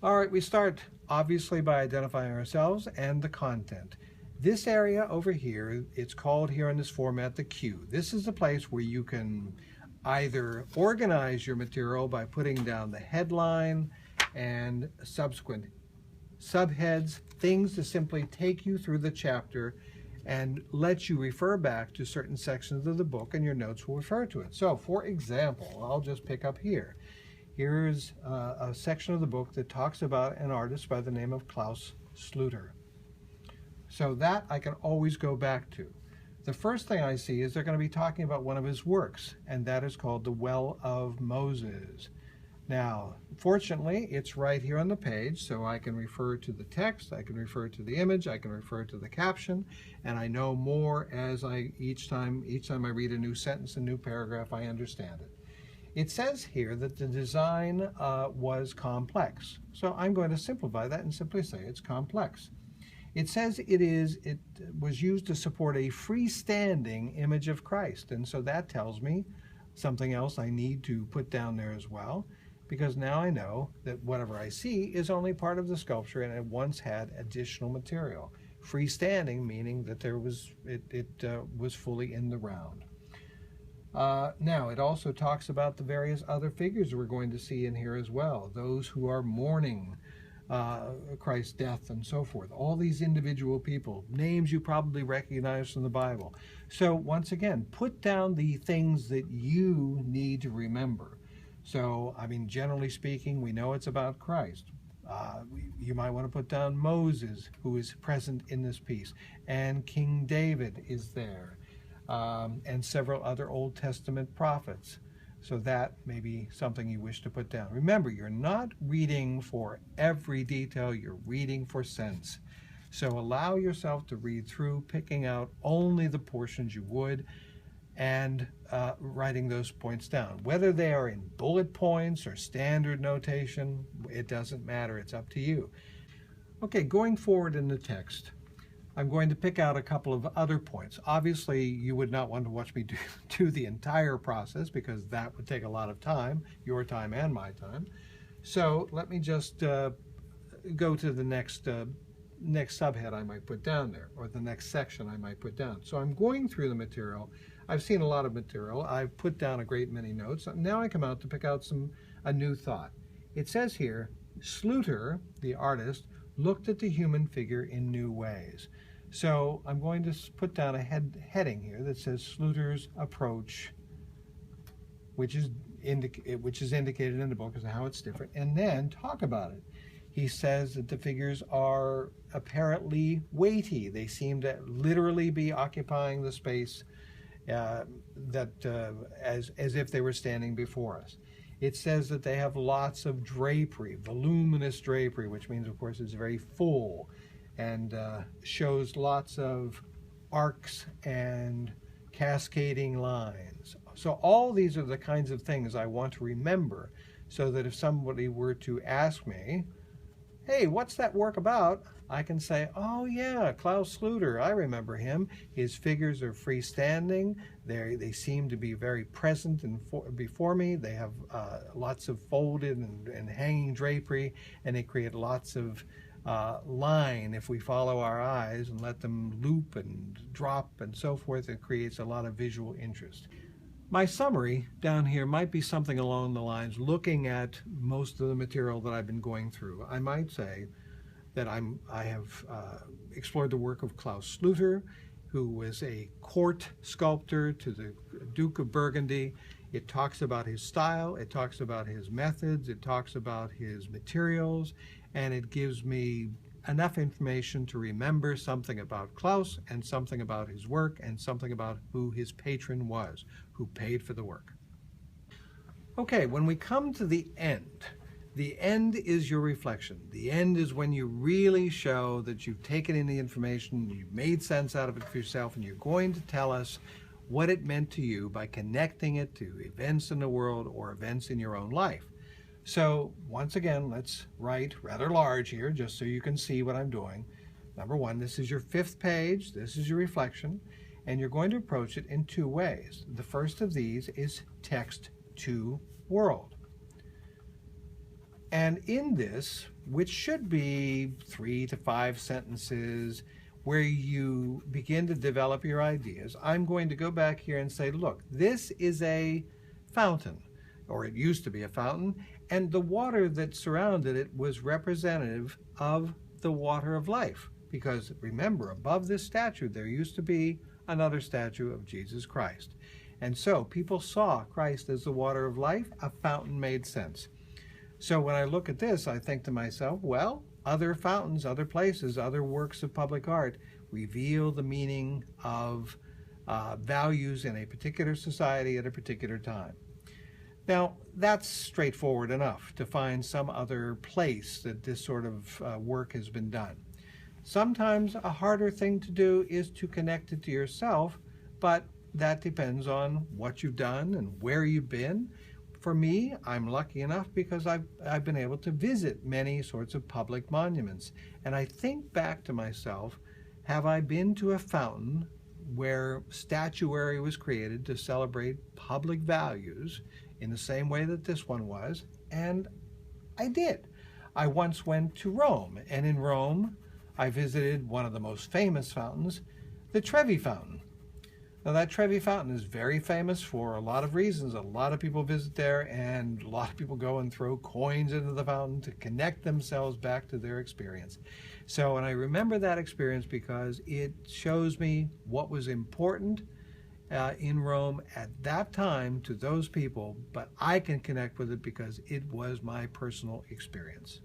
All right, we start obviously by identifying ourselves and the content. This area over here, it's called here in this format the queue. This is the place where you can either organize your material by putting down the headline and subsequent subheads, things to simply take you through the chapter and let you refer back to certain sections of the book, and your notes will refer to it. So, for example, I'll just pick up here. Here's a section of the book that talks about an artist by the name of Klaus Schluter. So that I can always go back to. The first thing I see is they're going to be talking about one of his works, and that is called The Well of Moses. Now, fortunately, it's right here on the page, so I can refer to the text, I can refer to the image, I can refer to the caption, and I know more as each time I read a new sentence, a new paragraph, I understand it. It says here that the design was complex, so I'm going to simplify that and simply say it's complex. It says it was used to support a freestanding image of Christ, and so that tells me something else I need to put down there as well, because now I know that whatever I see is only part of the sculpture and it once had additional material. Freestanding meaning that it was fully in the round. Now, it also talks about the various other figures we're going to see in here as well, those who are mourning Christ's death and so forth. All these individual people, names you probably recognize from the Bible. So once again, put down the things that you need to remember. So, I mean, generally speaking, we know it's about Christ. You might want to put down Moses, who is present in this piece, and King David is there, and several other Old Testament prophets. So that may be something you wish to put down. Remember, you're not reading for every detail, you're reading for sense. So allow yourself to read through, picking out only the portions you would, and writing those points down. Whether they are in bullet points or standard notation, it doesn't matter, it's up to you. Okay, going forward in the text, I'm going to pick out a couple of other points. Obviously, you would not want to watch me do the entire process because that would take a lot of time, your time and my time. So let me just go to the next subhead I might put down there, or the next section I might put down. So I'm going through the material. I've seen a lot of material. I've put down a great many notes. Now I come out to pick out a new thought. It says here, Schluter, the artist, looked at the human figure in new ways. So I'm going to put down a heading here that says Schluter's approach, which is indicated in the book as to how it's different, and then talk about it. He says that the figures are apparently weighty. They seem to literally be occupying the space as if they were standing before us. It says that they have lots of drapery, voluminous drapery, which means, of course, it's very full, and shows lots of arcs and cascading lines. So all these are the kinds of things I want to remember, so that if somebody were to ask me, hey, what's that work about? I can say, oh yeah, Klaus Schluter, I remember him. His figures are freestanding. They seem to be very present before me. They have lots of folded and hanging drapery, and they create lots of line. If we follow our eyes and let them loop and drop and so forth, it creates a lot of visual interest. My summary down here might be something along the lines, looking at most of the material that I've been going through. I might say that I have explored the work of Klaus Schluter, who was a court sculptor to the Duke of Burgundy. It talks about his style, it talks about his methods, it talks about his materials, and it gives me enough information to remember something about Klaus and something about his work and something about who his patron was, who paid for the work. Okay, when we come to the end is your reflection. The end is when you really show that you've taken in the information, you've made sense out of it for yourself, and you're going to tell us what it meant to you by connecting it to events in the world or events in your own life. So once again, let's write rather large here just so you can see what I'm doing. Number one, this is your 5th page, this is your reflection, and you're going to approach it in 2 ways. The first of these is text to world. And in this, which should be 3 to 5 sentences where you begin to develop your ideas, I'm going to go back here and say, look, this is a fountain, or it used to be a fountain, and the water that surrounded it was representative of the water of life. Because remember, above this statue, there used to be another statue of Jesus Christ. And so people saw Christ as the water of life. A fountain made sense. So when I look at this, I think to myself, well, other fountains, other places, other works of public art reveal the meaning of values in a particular society at a particular time. Now, that's straightforward enough to find some other place that this sort of work has been done. Sometimes a harder thing to do is to connect it to yourself, but that depends on what you've done and where you've been. For me, I'm lucky enough because I've been able to visit many sorts of public monuments. And I think back to myself, have I been to a fountain where statuary was created to celebrate public values in the same way that this one was? And I did. I once went to Rome, and in Rome, I visited one of the most famous fountains, the Trevi Fountain. Now that Trevi Fountain is very famous for a lot of reasons. A lot of people visit there, and a lot of people go and throw coins into the fountain to connect themselves back to their experience. So, and I remember that experience because it shows me what was important in Rome at that time to those people, but I can connect with it because it was my personal experience.